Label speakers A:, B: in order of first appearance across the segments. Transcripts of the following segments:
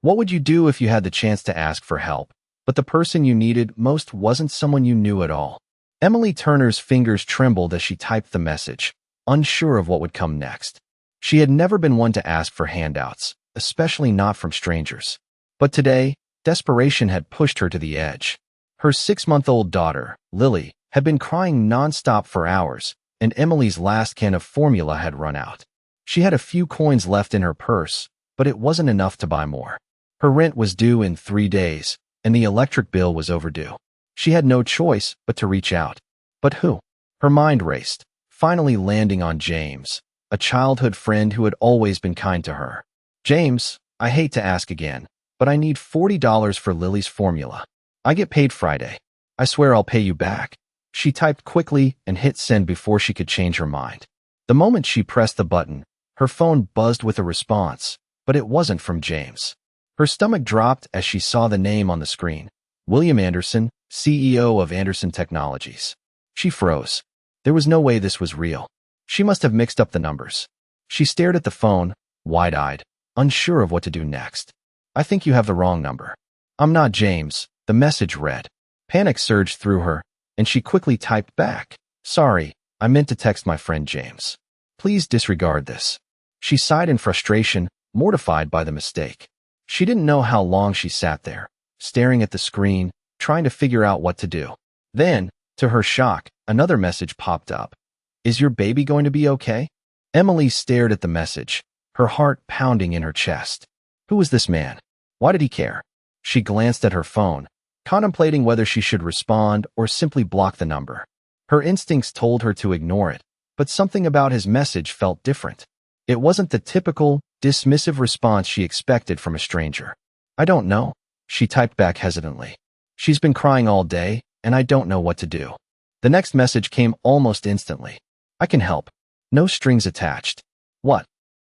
A: What would you do if you had the chance to ask for help, but the person you needed most wasn't someone you knew at all? Emily Turner's fingers trembled as she typed the message, unsure of what would come next. She had never been one to ask for handouts, especially not from strangers. But today, desperation had pushed her to the edge. Her 6-month-old daughter, Lily, had been crying nonstop for hours, and Emily's last can of formula had run out. She had a few coins left in her purse, but it wasn't enough to buy more. Her rent was due in 3 days, and the electric bill was overdue. She had no choice but to reach out. But who? Her mind raced, finally landing on James, a childhood friend who had always been kind to her. James, I hate to ask again, but I need $40 for Lily's formula. I get paid Friday. I swear I'll pay you back. She typed quickly and hit send before she could change her mind. The moment she pressed the button, her phone buzzed with a response, but it wasn't from James. Her stomach dropped as she saw the name on the screen. William Anderson, CEO of Anderson Technologies. She froze. There was no way this was real. She must have mixed up the numbers. She stared at the phone, wide-eyed, unsure of what to do next. I think you have the wrong number. I'm not James, the message read. Panic surged through her, and she quickly typed back. Sorry, I meant to text my friend James. Please disregard this. She sighed in frustration, mortified by the mistake. She didn't know how long she sat there, staring at the screen, trying to figure out what to do. Then, to her shock, another message popped up. Is your baby going to be okay? Emily stared at the message, her heart pounding in her chest. Who was this man? Why did he care? She glanced at her phone, contemplating whether she should respond or simply block the number. Her instincts told her to ignore it, but something about his message felt different. It wasn't the typical, dismissive response she expected from a stranger. I don't know, she typed back hesitantly. She's been crying all day, and I don't know what to do. The next message came almost instantly. I can help. No strings attached. What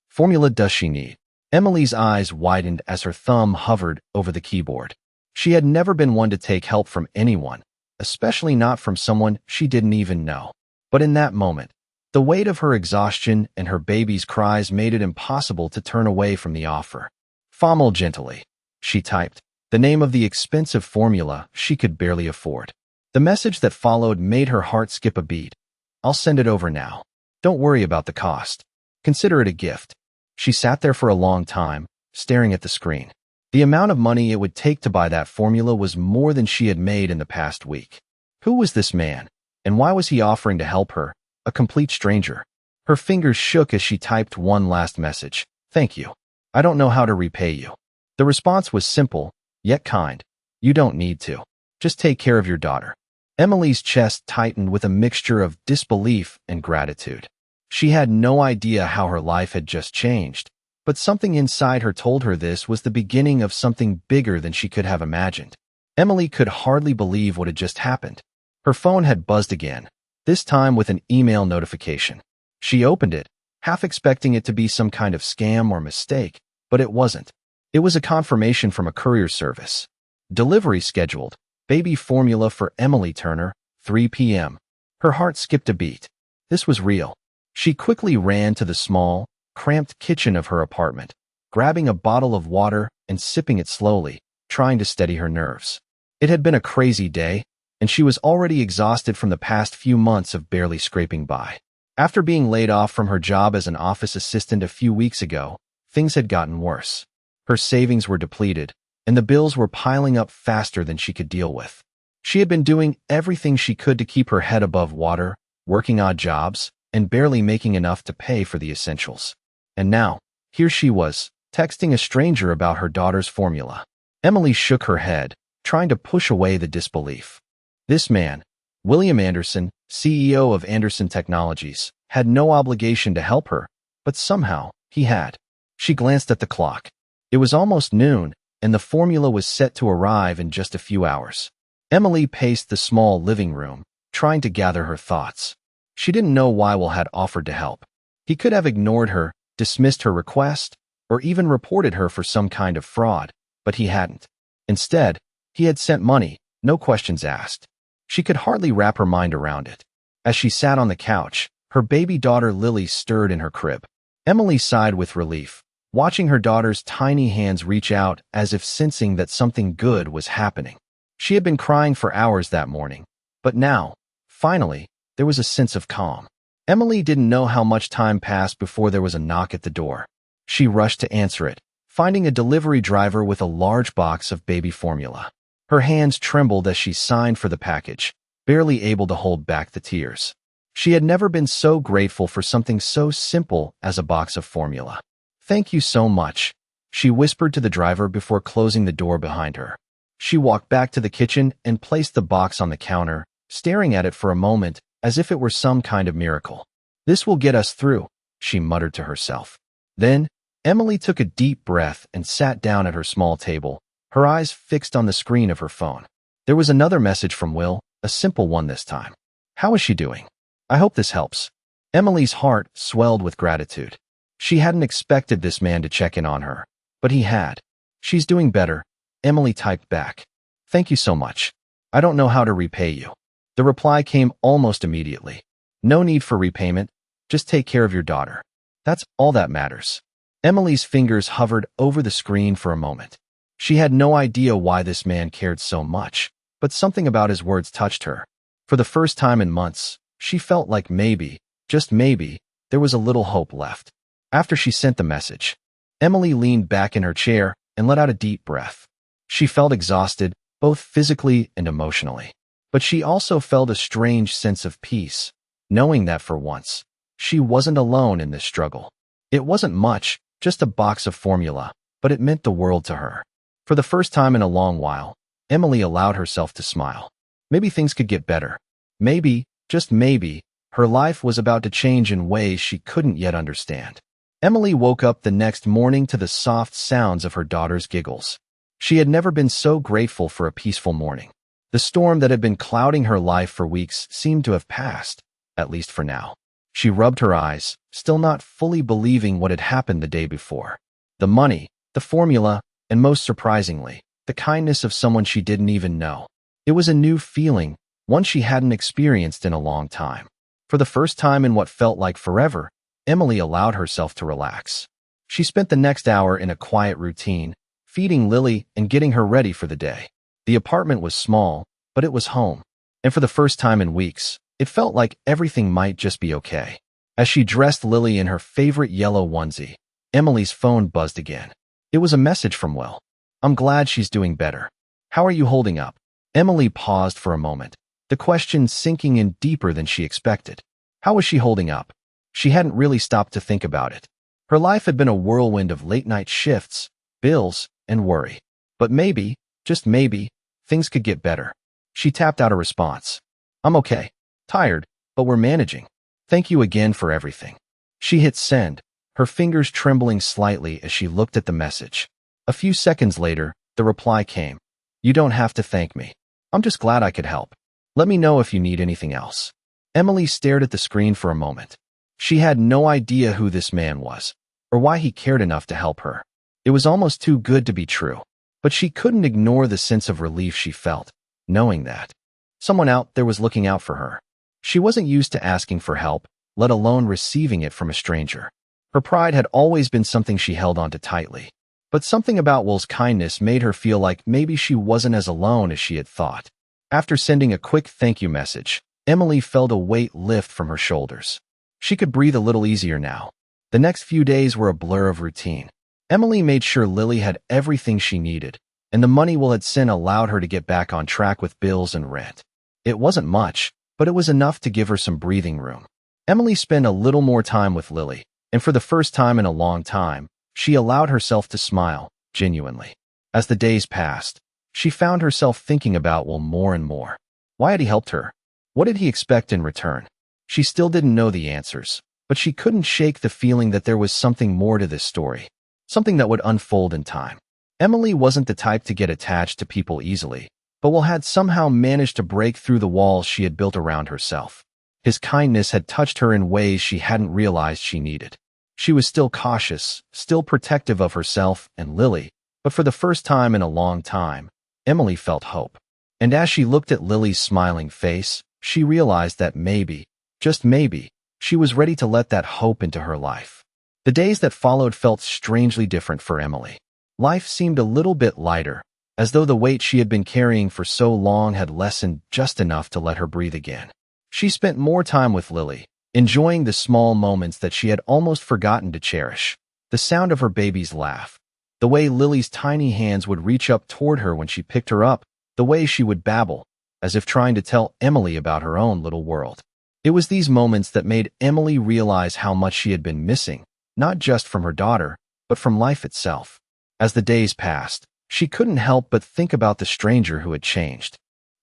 A: formula does she need? Emily's eyes widened as her thumb hovered over the keyboard. She had never been one to take help from anyone, especially not from someone she didn't even know. But in that moment, the weight of her exhaustion and her baby's cries made it impossible to turn away from the offer. Fomel gently, she typed, the name of the expensive formula she could barely afford. The message that followed made her heart skip a beat. I'll send it over now. Don't worry about the cost. Consider it a gift. She sat there for a long time, staring at the screen. The amount of money it would take to buy that formula was more than she had made in the past week. Who was this man, and why was he offering to help her, a complete stranger? Her fingers shook as she typed one last message. Thank you. I don't know how to repay you. The response was simple, yet kind. You don't need to. Just take care of your daughter. Emily's chest tightened with a mixture of disbelief and gratitude. She had no idea how her life had just changed, but something inside her told her this was the beginning of something bigger than she could have imagined. Emily could hardly believe what had just happened. Her phone had buzzed again, this time with an email notification. She opened it, half expecting it to be some kind of scam or mistake, but it wasn't. It was a confirmation from a courier service. Delivery scheduled. Baby formula for Emily Turner, 3 p.m. Her heart skipped a beat. This was real. She quickly ran to the small, cramped kitchen of her apartment, grabbing a bottle of water and sipping it slowly, trying to steady her nerves. It had been a crazy day, and she was already exhausted from the past few months of barely scraping by. After being laid off from her job as an office assistant a few weeks ago, things had gotten worse. Her savings were depleted, and the bills were piling up faster than she could deal with. She had been doing everything she could to keep her head above water, working odd jobs, and barely making enough to pay for the essentials. And now, here she was, texting a stranger about her daughter's formula. Emily shook her head, trying to push away the disbelief. This man, William Anderson, CEO of Anderson Technologies, had no obligation to help her, but somehow, he had. She glanced at the clock. It was almost noon, and the formula was set to arrive in just a few hours. Emily paced the small living room, trying to gather her thoughts. She didn't know why Will had offered to help. He could have ignored her, dismissed her request, or even reported her for some kind of fraud, but he hadn't. Instead, he had sent money, no questions asked. She could hardly wrap her mind around it. As she sat on the couch, her baby daughter Lily stirred in her crib. Emily sighed with relief, watching her daughter's tiny hands reach out as if sensing that something good was happening. She had been crying for hours that morning, but now, finally, there was a sense of calm. Emily didn't know how much time passed before there was a knock at the door. She rushed to answer it, finding a delivery driver with a large box of baby formula. Her hands trembled as she signed for the package, barely able to hold back the tears. She had never been so grateful for something so simple as a box of formula. "Thank you so much," she whispered to the driver before closing the door behind her. She walked back to the kitchen and placed the box on the counter, staring at it for a moment as if it were some kind of miracle. "This will get us through," she muttered to herself. Then, Emily took a deep breath and sat down at her small table, her eyes fixed on the screen of her phone. There was another message from Will, a simple one this time. "How is she doing? I hope this helps." Emily's heart swelled with gratitude. She hadn't expected this man to check in on her, but he had. "She's doing better," Emily typed back. "Thank you so much. I don't know how to repay you." The reply came almost immediately. "No need for repayment. Just take care of your daughter. That's all that matters." Emily's fingers hovered over the screen for a moment. She had no idea why this man cared so much, but something about his words touched her. For the first time in months, she felt like maybe, just maybe, there was a little hope left. After she sent the message, Emily leaned back in her chair and let out a deep breath. She felt exhausted, both physically and emotionally. But she also felt a strange sense of peace, knowing that for once, she wasn't alone in this struggle. It wasn't much, just a box of formula, but it meant the world to her. For the first time in a long while, Emily allowed herself to smile. Maybe things could get better. Maybe, just maybe, her life was about to change in ways she couldn't yet understand. Emily woke up the next morning to the soft sounds of her daughter's giggles. She had never been so grateful for a peaceful morning. The storm that had been clouding her life for weeks seemed to have passed, at least for now. She rubbed her eyes, still not fully believing what had happened the day before. The money, the formula, and most surprisingly, the kindness of someone she didn't even know. It was a new feeling, one she hadn't experienced in a long time. For the first time in what felt like forever, Emily allowed herself to relax. She spent the next hour in a quiet routine, feeding Lily and getting her ready for the day. The apartment was small, but it was home. And for the first time in weeks, it felt like everything might just be okay. As she dressed Lily in her favorite yellow onesie, Emily's phone buzzed again. It was a message from Will. "I'm glad she's doing better. How are you holding up?" Emily paused for a moment, the question sinking in deeper than she expected. How was she holding up? She hadn't really stopped to think about it. Her life had been a whirlwind of late-night shifts, bills, and worry. But maybe, just maybe, things could get better. She tapped out a response. "I'm okay. Tired, but we're managing. Thank you again for everything." She hit send, her fingers trembling slightly as she looked at the message. A few seconds later, the reply came. "You don't have to thank me. I'm just glad I could help. Let me know if you need anything else." Emily stared at the screen for a moment. She had no idea who this man was, or why he cared enough to help her. It was almost too good to be true. But she couldn't ignore the sense of relief she felt, knowing that someone out there was looking out for her. She wasn't used to asking for help, let alone receiving it from a stranger. Her pride had always been something she held onto tightly. But something about Will's kindness made her feel like maybe she wasn't as alone as she had thought. After sending a quick thank you message, Emily felt a weight lift from her shoulders. She could breathe a little easier now. The next few days were a blur of routine. Emily made sure Lily had everything she needed, and the money Will had sent allowed her to get back on track with bills and rent. It wasn't much, but it was enough to give her some breathing room. Emily spent a little more time with Lily, and for the first time in a long time, she allowed herself to smile, genuinely. As the days passed, she found herself thinking about Will more and more. Why had he helped her? What did he expect in return? She still didn't know the answers, but she couldn't shake the feeling that there was something more to this story. Something that would unfold in time. Emily wasn't the type to get attached to people easily, but Will had somehow managed to break through the walls she had built around herself. His kindness had touched her in ways she hadn't realized she needed. She was still cautious, still protective of herself and Lily, but for the first time in a long time, Emily felt hope. And as she looked at Lily's smiling face, she realized that maybe, just maybe, she was ready to let that hope into her life. The days that followed felt strangely different for Emily. Life seemed a little bit lighter, as though the weight she had been carrying for so long had lessened just enough to let her breathe again. She spent more time with Lily, enjoying the small moments that she had almost forgotten to cherish. The sound of her baby's laugh, the way Lily's tiny hands would reach up toward her when she picked her up, the way she would babble, as if trying to tell Emily about her own little world. It was these moments that made Emily realize how much she had been missing, not just from her daughter, but from life itself. As the days passed, she couldn't help but think about the stranger who had changed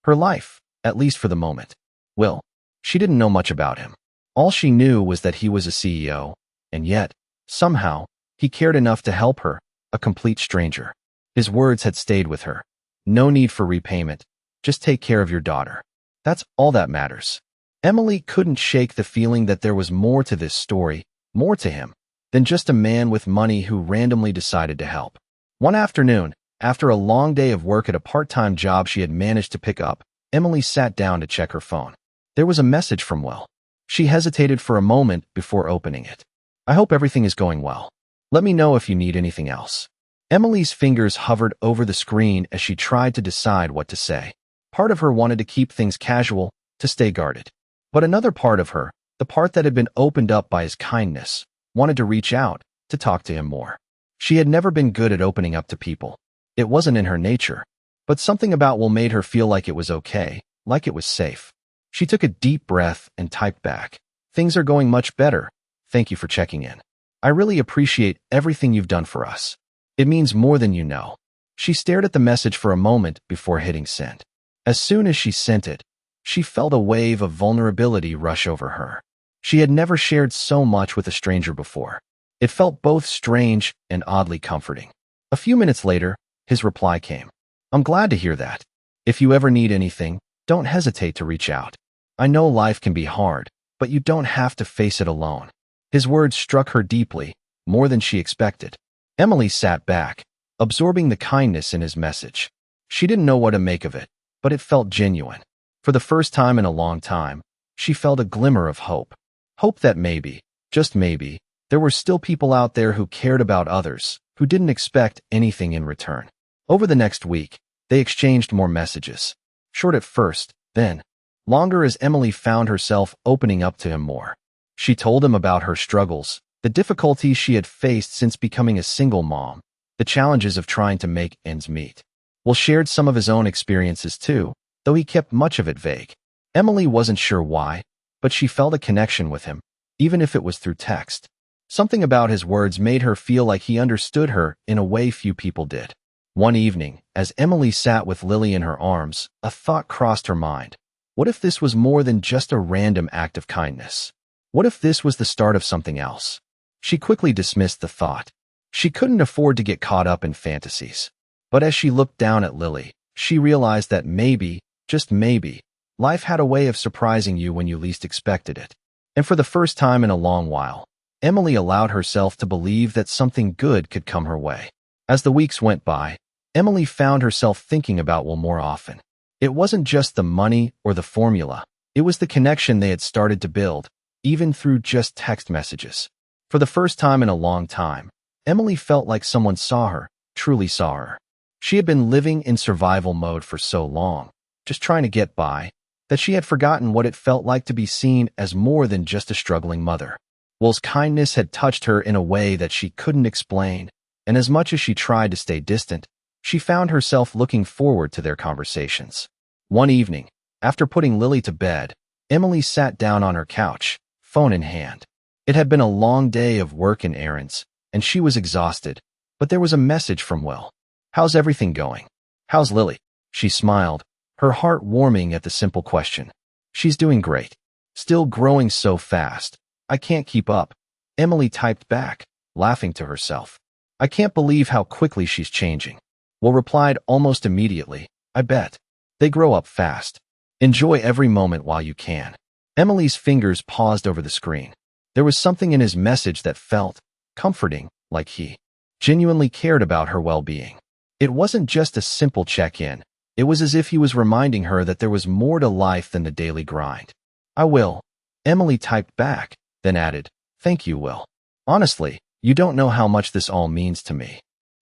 A: her life, at least for the moment. Will. She didn't know much about him. All she knew was that he was a CEO, and yet, somehow, he cared enough to help her, a complete stranger. His words had stayed with her. No need for repayment. Just take care of your daughter. That's all that matters. Emily couldn't shake the feeling that there was more to this story, more to him, than just a man with money who randomly decided to help. One afternoon, after a long day of work at a part-time job she had managed to pick up, Emily sat down to check her phone. There was a message from Will. She hesitated for a moment before opening it. I hope everything is going well. Let me know if you need anything else. Emily's fingers hovered over the screen as she tried to decide what to say. Part of her wanted to keep things casual, to stay guarded. But another part of her, the part that had been opened up by his kindness, wanted to reach out, to talk to him more. She had never been good at opening up to people. It wasn't in her nature. But something about Will made her feel like it was okay, like it was safe. She took a deep breath and typed back. Things are going much better. Thank you for checking in. I really appreciate everything you've done for us. It means more than you know. She stared at the message for a moment before hitting send. As soon as she sent it, she felt a wave of vulnerability rush over her. She had never shared so much with a stranger before. It felt both strange and oddly comforting. A few minutes later, his reply came. I'm glad to hear that. If you ever need anything, don't hesitate to reach out. I know life can be hard, but you don't have to face it alone. His words struck her deeply, more than she expected. Emily sat back, absorbing the kindness in his message. She didn't know what to make of it, but it felt genuine. For the first time in a long time, she felt a glimmer of hope. Hope that maybe, just maybe, there were still people out there who cared about others, who didn't expect anything in return. Over the next week, they exchanged more messages. Short at first, then longer as Emily found herself opening up to him more. She told him about her struggles, the difficulties she had faced since becoming a single mom, the challenges of trying to make ends meet. Will shared some of his own experiences too, though he kept much of it vague. Emily wasn't sure why, but she felt a connection with him, even if it was through text. Something about his words made her feel like he understood her in a way few people did. One evening, as Emily sat with Lily in her arms, a thought crossed her mind. What if this was more than just a random act of kindness? What if this was the start of something else? She quickly dismissed the thought. She couldn't afford to get caught up in fantasies. But as she looked down at Lily, she realized that maybe, just maybe, life had a way of surprising you when you least expected it. And for the first time in a long while, Emily allowed herself to believe that something good could come her way. As the weeks went by, Emily found herself thinking about Will more often. It wasn't just the money or the formula. It was the connection they had started to build, even through just text messages. For the first time in a long time, Emily felt like someone saw her, truly saw her. She had been living in survival mode for so long, just trying to get by, that she had forgotten what it felt like to be seen as more than just a struggling mother. Will's kindness had touched her in a way that she couldn't explain, and as much as she tried to stay distant, she found herself looking forward to their conversations. One evening, after putting Lily to bed, Emily sat down on her couch, phone in hand. It had been a long day of work and errands, and she was exhausted, but there was a message from Will. How's everything going? How's Lily? She smiled, her heart warming at the simple question. She's doing great. Still growing so fast. I can't keep up. Emily typed back, laughing to herself. I can't believe how quickly she's changing. Will replied almost immediately, I bet. They grow up fast. Enjoy every moment while you can. Emily's fingers paused over the screen. There was something in his message that felt comforting, like he genuinely cared about her well-being. It wasn't just a simple check-in. It was as if he was reminding her that there was more to life than the daily grind. I will. Emily typed back, then added, Thank you, Will. Honestly, You don't know how much this all means to me."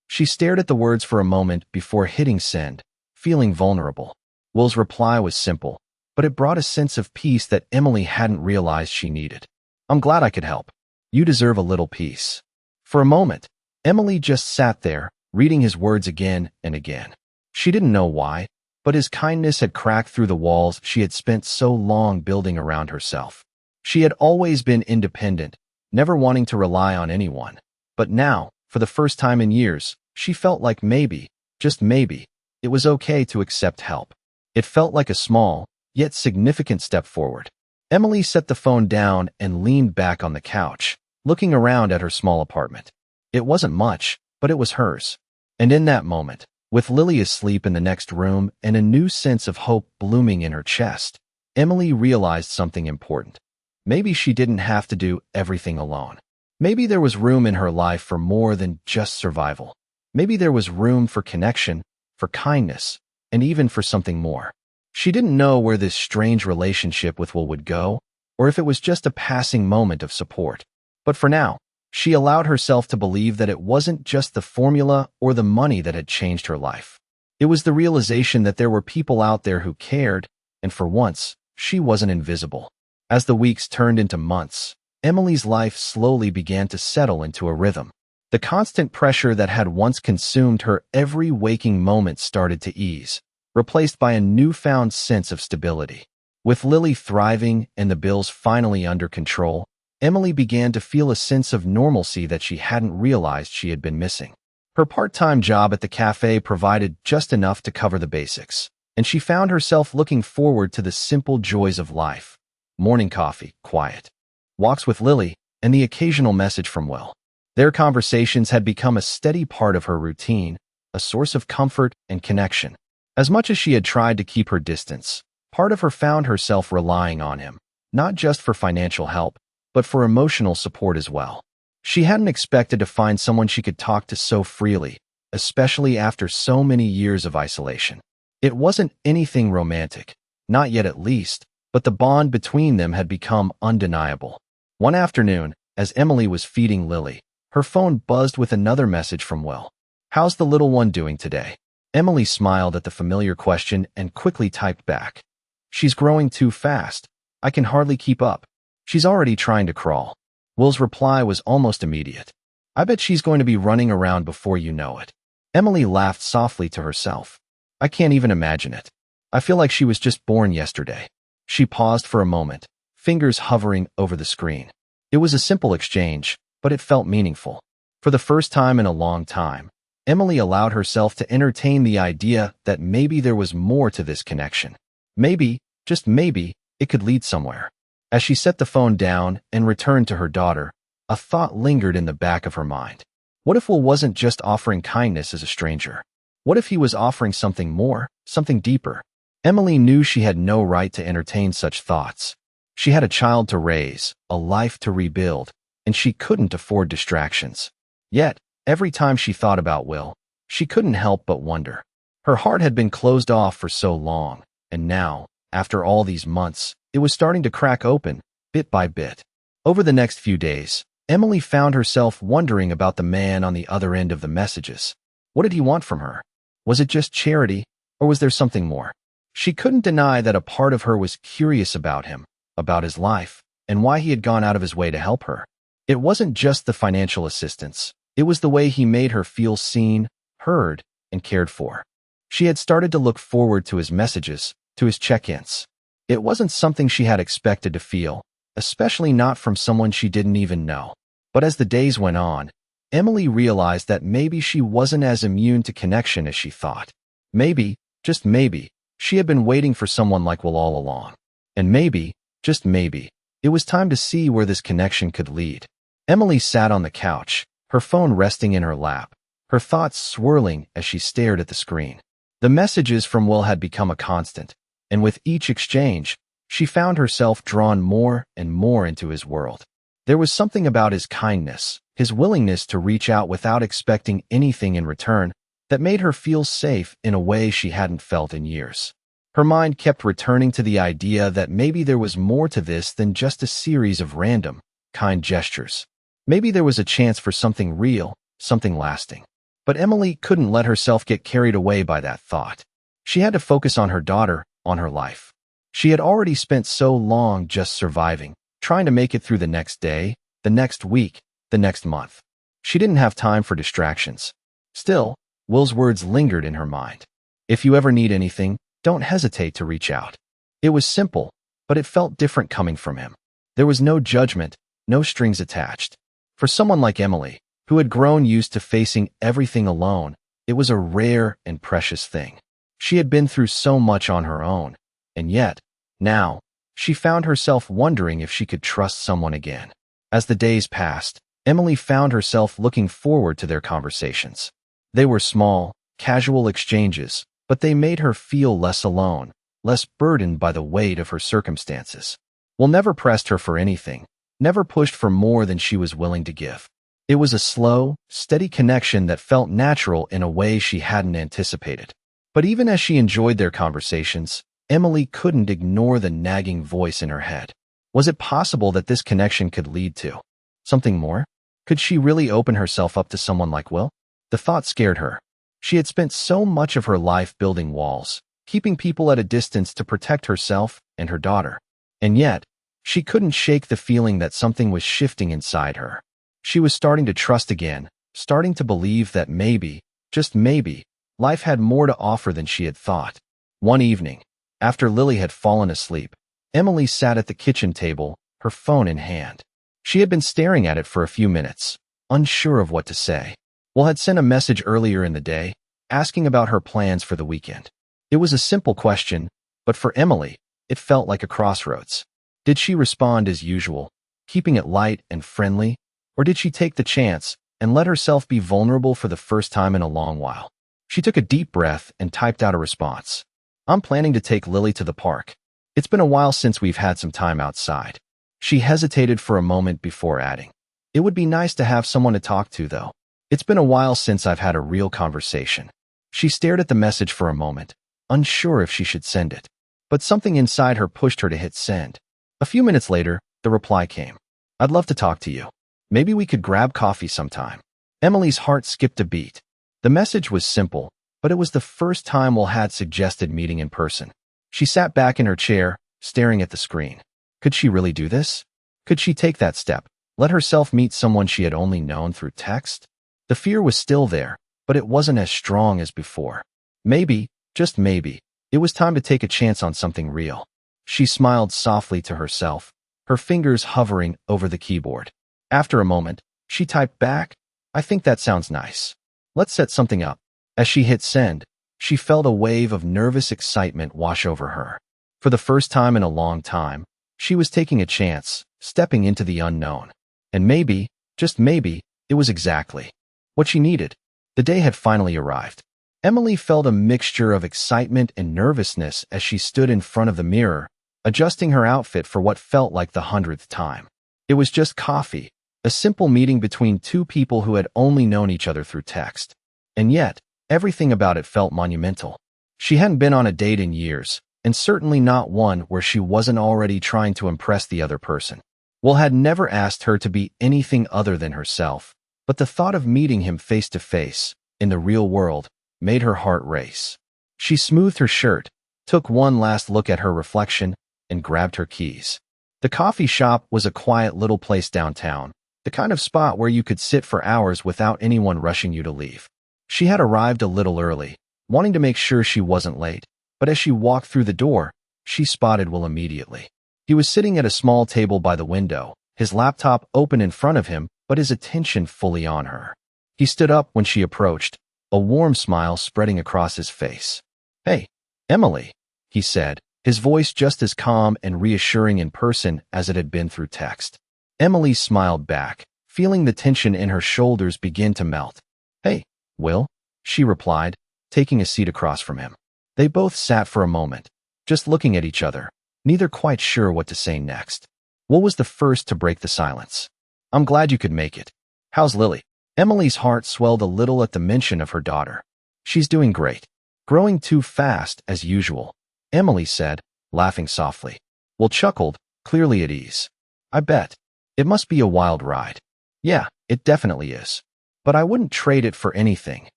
A: She stared at the words for a moment before hitting send, feeling vulnerable. Will's reply was simple, but it brought a sense of peace that Emily hadn't realized she needed. "I'm glad I could help. You deserve a little peace." For a moment, Emily just sat there, reading his words again and again. She didn't know why, but his kindness had cracked through the walls she had spent so long building around herself. She had always been independent, never wanting to rely on anyone. But now, for the first time in years, she felt like maybe, just maybe, it was okay to accept help. It felt like a small, yet significant step forward. Emily set the phone down and leaned back on the couch, looking around at her small apartment. It wasn't much, but it was hers. And in that moment, with Lily asleep in the next room and a new sense of hope blooming in her chest, Emily realized something important. Maybe she didn't have to do everything alone. Maybe there was room in her life for more than just survival. Maybe there was room for connection, for kindness, and even for something more. She didn't know where this strange relationship with Will would go, or if it was just a passing moment of support. But for now, she allowed herself to believe that it wasn't just the formula or the money that had changed her life. It was the realization that there were people out there who cared, and for once, she wasn't invisible. As the weeks turned into months, Emily's life slowly began to settle into a rhythm. The constant pressure that had once consumed her every waking moment started to ease, replaced by a newfound sense of stability. With Lily thriving and the bills finally under control, Emily began to feel a sense of normalcy that she hadn't realized she had been missing. Her part-time job at the cafe provided just enough to cover the basics, and she found herself looking forward to the simple joys of life: morning coffee, quiet, walks with Lily, and the occasional message from Will. Their conversations had become a steady part of her routine, a source of comfort and connection. As much as she had tried to keep her distance, part of her found herself relying on him, not just for financial help, but for emotional support as well. She hadn't expected to find someone she could talk to so freely, especially after so many years of isolation. It wasn't anything romantic, not yet at least, but the bond between them had become undeniable. One afternoon, as Emily was feeding Lily, her phone buzzed with another message from Will. "How's the little one doing today?" Emily smiled at the familiar question and quickly typed back, "She's growing too fast. I can hardly keep up. She's already trying to crawl." Will's reply was almost immediate. "I bet she's going to be running around before you know it." Emily laughed softly to herself. "I can't even imagine it. I feel like she was just born yesterday." She paused for a moment, fingers hovering over the screen. It was a simple exchange, but it felt meaningful. For the first time in a long time, Emily allowed herself to entertain the idea that maybe there was more to this connection. Maybe, just maybe, it could lead somewhere. As she set the phone down and returned to her daughter, a thought lingered in the back of her mind. What if Will wasn't just offering kindness as a stranger? What if he was offering something more, something deeper? Emily knew she had no right to entertain such thoughts. She had a child to raise, a life to rebuild, and she couldn't afford distractions. Yet, every time she thought about Will, she couldn't help but wonder. Her heart had been closed off for so long, and now, after all these months, it was starting to crack open, bit by bit. Over the next few days, Emily found herself wondering about the man on the other end of the messages. What did he want from her? Was it just charity, or was there something more? She couldn't deny that a part of her was curious about him, about his life, and why he had gone out of his way to help her. It wasn't just the financial assistance. It was the way he made her feel seen, heard, and cared for. She had started to look forward to his messages, to his check-ins. It wasn't something she had expected to feel, especially not from someone she didn't even know. But as the days went on, Emily realized that maybe she wasn't as immune to connection as she thought. Maybe, just maybe, she had been waiting for someone like Will all along. And maybe, just maybe, it was time to see where this connection could lead. Emily sat on the couch, her phone resting in her lap, her thoughts swirling as she stared at the screen. The messages from Will had become a constant, and with each exchange, she found herself drawn more and more into his world. There was something about his kindness, his willingness to reach out without expecting anything in return, that made her feel safe in a way she hadn't felt in years. Her mind kept returning to the idea that maybe there was more to this than just a series of random, kind gestures. Maybe there was a chance for something real, something lasting. But Emily couldn't let herself get carried away by that thought. She had to focus on her daughter, on her life. She had already spent so long just surviving, trying to make it through the next day, the next week, the next month. She didn't have time for distractions. Still, Will's words lingered in her mind. If you ever need anything, don't hesitate to reach out. It was simple, but it felt different coming from him. There was no judgment, no strings attached. For someone like Emily, who had grown used to facing everything alone, it was a rare and precious thing. She had been through so much on her own, and yet, now, she found herself wondering if she could trust someone again. As the days passed, Emily found herself looking forward to their conversations. They were small, casual exchanges, but they made her feel less alone, less burdened by the weight of her circumstances. Will never pressed her for anything, never pushed for more than she was willing to give. It was a slow, steady connection that felt natural in a way she hadn't anticipated. But even as she enjoyed their conversations, Emily couldn't ignore the nagging voice in her head. Was it possible that this connection could lead to something more? Could she really open herself up to someone like Will? The thought scared her. She had spent so much of her life building walls, keeping people at a distance to protect herself and her daughter. And yet, she couldn't shake the feeling that something was shifting inside her. She was starting to trust again, starting to believe that maybe, just maybe, life had more to offer than she had thought. One evening, after Lily had fallen asleep, Emily sat at the kitchen table, her phone in hand. She had been staring at it for a few minutes, unsure of what to say. Will had sent a message earlier in the day, asking about her plans for the weekend. It was a simple question, but for Emily, it felt like a crossroads. Did she respond as usual, keeping it light and friendly, or did she take the chance and let herself be vulnerable for the first time in a long while? She took a deep breath and typed out a response. I'm planning to take Lily to the park. It's been a while since we've had some time outside. She hesitated for a moment before adding, it would be nice to have someone to talk to, though. It's been a while since I've had a real conversation. She stared at the message for a moment, unsure if she should send it. But something inside her pushed her to hit send. A few minutes later, the reply came. I'd love to talk to you. Maybe we could grab coffee sometime. Emily's heart skipped a beat. The message was simple, but it was the first time Will had suggested meeting in person. She sat back in her chair, staring at the screen. Could she really do this? Could she take that step, let herself meet someone she had only known through text? The fear was still there, but it wasn't as strong as before. Maybe, just maybe, it was time to take a chance on something real. She smiled softly to herself, her fingers hovering over the keyboard. After a moment, she typed back, I think that sounds nice. Let's set something up. As she hit send, she felt a wave of nervous excitement wash over her. For the first time in a long time, she was taking a chance, stepping into the unknown. And maybe, just maybe, it was exactly what she needed. The day had finally arrived. Emily felt a mixture of excitement and nervousness as she stood in front of the mirror, adjusting her outfit for what felt like the 100th time. It was just coffee, a simple meeting between two people who had only known each other through text. And yet, everything about it felt monumental. She hadn't been on a date in years, and certainly not one where she wasn't already trying to impress the other person. Will had never asked her to be anything other than herself, but the thought of meeting him face to face, in the real world, made her heart race. She smoothed her shirt, took one last look at her reflection, and grabbed her keys. The coffee shop was a quiet little place downtown, the kind of spot where you could sit for hours without anyone rushing you to leave. She had arrived a little early, wanting to make sure she wasn't late, but as she walked through the door, she spotted Will immediately. He was sitting at a small table by the window, his laptop open in front of him, but his attention fully on her. He stood up when she approached, a warm smile spreading across his face. Hey, Emily, he said, his voice just as calm and reassuring in person as it had been through text. Emily smiled back, feeling the tension in her shoulders begin to melt. Hey, Will, she replied, taking a seat across from him. They both sat for a moment, just looking at each other, neither quite sure what to say next. Will was the first to break the silence. I'm glad you could make it. How's Lily? Emily's heart swelled a little at the mention of her daughter. She's doing great. Growing too fast, as usual, Emily said, laughing softly. Will chuckled, clearly at ease. I bet. It must be a wild ride. Yeah, it definitely is. But I wouldn't trade it for anything,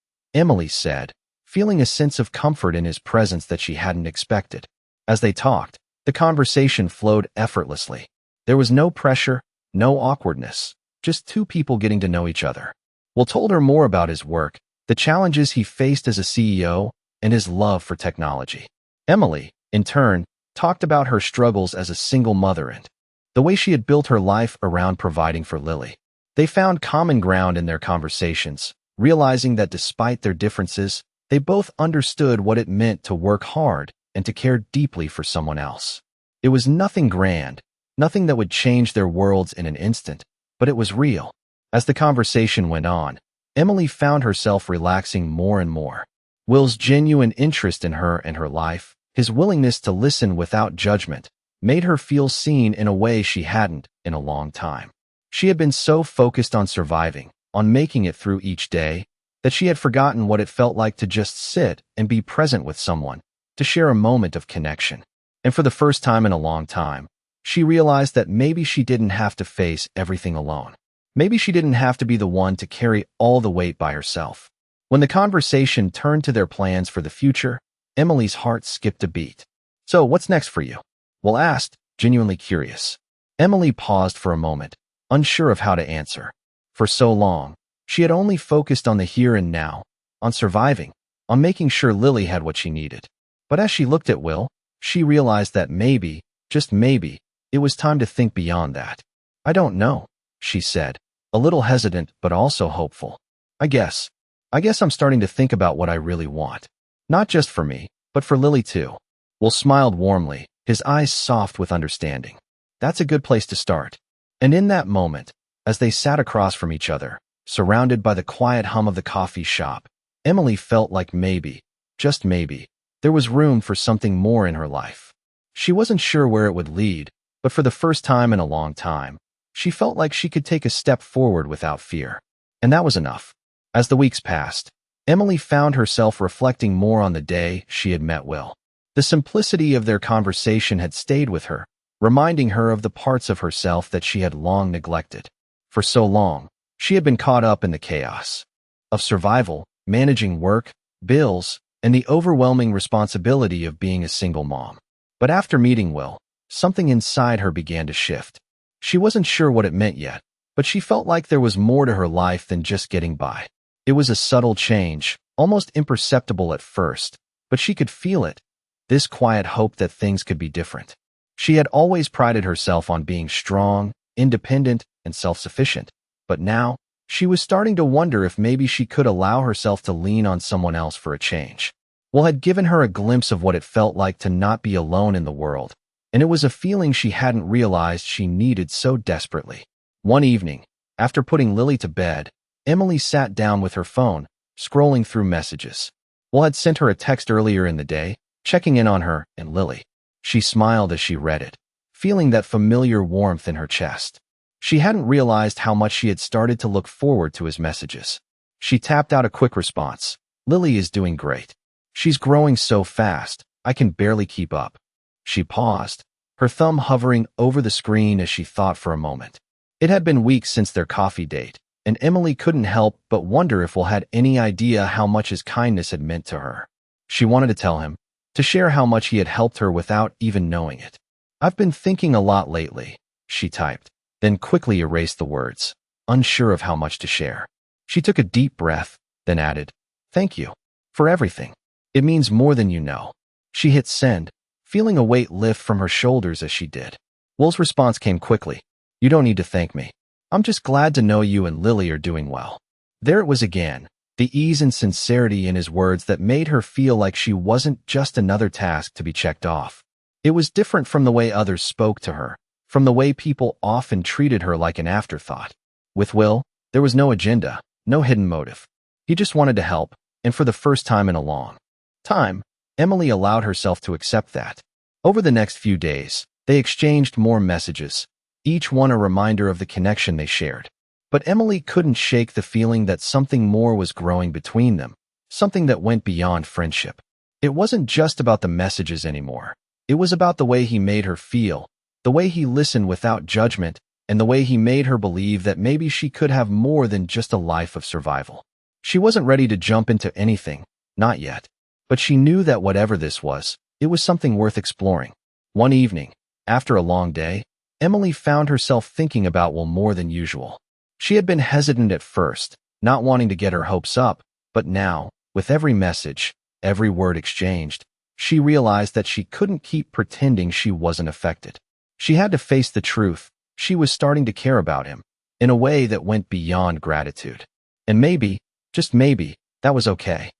A: Emily said, feeling a sense of comfort in his presence that she hadn't expected. As they talked, the conversation flowed effortlessly. There was no pressure, no awkwardness, just two people getting to know each other. Will told her more about his work, the challenges he faced as a CEO, and his love for technology. Emily, in turn, talked about her struggles as a single mother and the way she had built her life around providing for Lily. They found common ground in their conversations, realizing that despite their differences, they both understood what it meant to work hard and to care deeply for someone else. It was nothing grand, nothing that would change their worlds in an instant, but it was real. As the conversation went on, Emily found herself relaxing more and more. Will's genuine interest in her and her life, his willingness to listen without judgment, made her feel seen in a way she hadn't in a long time. She had been so focused on surviving, on making it through each day, that she had forgotten what it felt like to just sit and be present with someone, to share a moment of connection. And for the first time in a long time, she realized that maybe she didn't have to face everything alone. Maybe she didn't have to be the one to carry all the weight by herself. When the conversation turned to their plans for the future, Emily's heart skipped a beat. "So, what's next for you?" Will asked, genuinely curious. Emily paused for a moment, unsure of how to answer. For so long, she had only focused on the here and now, on surviving, on making sure Lily had what she needed. But as she looked at Will, she realized that maybe, just maybe, it was time to think beyond that. "I don't know," she said, a little hesitant but also hopeful. I guess I'm starting to think about what I really want. Not just for me, but for Lily too." Will smiled warmly, his eyes soft with understanding. "That's a good place to start." And in that moment, as they sat across from each other, surrounded by the quiet hum of the coffee shop, Emily felt like maybe, just maybe, there was room for something more in her life. She wasn't sure where it would lead, but for the first time in a long time, she felt like she could take a step forward without fear. And that was enough. As the weeks passed, Emily found herself reflecting more on the day she had met Will. The simplicity of their conversation had stayed with her, reminding her of the parts of herself that she had long neglected. For so long, she had been caught up in the chaos of survival, managing work, bills, and the overwhelming responsibility of being a single mom. But after meeting Will, something inside her began to shift. She wasn't sure what it meant yet, but she felt like there was more to her life than just getting by. It was a subtle change, almost imperceptible at first, but she could feel it, this quiet hope that things could be different. She had always prided herself on being strong, independent, and self-sufficient, but now, she was starting to wonder if maybe she could allow herself to lean on someone else for a change. Will had given her a glimpse of what it felt like to not be alone in the world, and it was a feeling she hadn't realized she needed so desperately. One evening, after putting Lily to bed, Emily sat down with her phone, scrolling through messages. Will had sent her a text earlier in the day, checking in on her and Lily. She smiled as she read it, feeling that familiar warmth in her chest. She hadn't realized how much she had started to look forward to his messages. She tapped out a quick response. "Lily is doing great. She's growing so fast, I can barely keep up." She paused, her thumb hovering over the screen as she thought for a moment. It had been weeks since their coffee date, and Emily couldn't help but wonder if Will had any idea how much his kindness had meant to her. She wanted to tell him, to share how much he had helped her without even knowing it. "I've been thinking a lot lately," she typed, then quickly erased the words, unsure of how much to share. She took a deep breath, then added, "Thank you for everything. It means more than you know." She hit send, feeling a weight lift from her shoulders as she did. Will's response came quickly. "You don't need to thank me. I'm just glad to know you and Lily are doing well." There it was again, the ease and sincerity in his words that made her feel like she wasn't just another task to be checked off. It was different from the way others spoke to her, from the way people often treated her like an afterthought. With Will, there was no agenda, no hidden motive. He just wanted to help, and for the first time in a long time, Emily allowed herself to accept that. Over the next few days, they exchanged more messages, each one a reminder of the connection they shared. But Emily couldn't shake the feeling that something more was growing between them, something that went beyond friendship. It wasn't just about the messages anymore. It was about the way he made her feel, the way he listened without judgment, and the way he made her believe that maybe she could have more than just a life of survival. She wasn't ready to jump into anything, not yet, but she knew that whatever this was, it was something worth exploring. One evening, after a long day, Emily found herself thinking about Will more than usual. She had been hesitant at first, not wanting to get her hopes up, but now, with every message, every word exchanged, she realized that she couldn't keep pretending she wasn't affected. She had to face the truth. She was starting to care about him, in a way that went beyond gratitude. And maybe, just maybe, that was okay.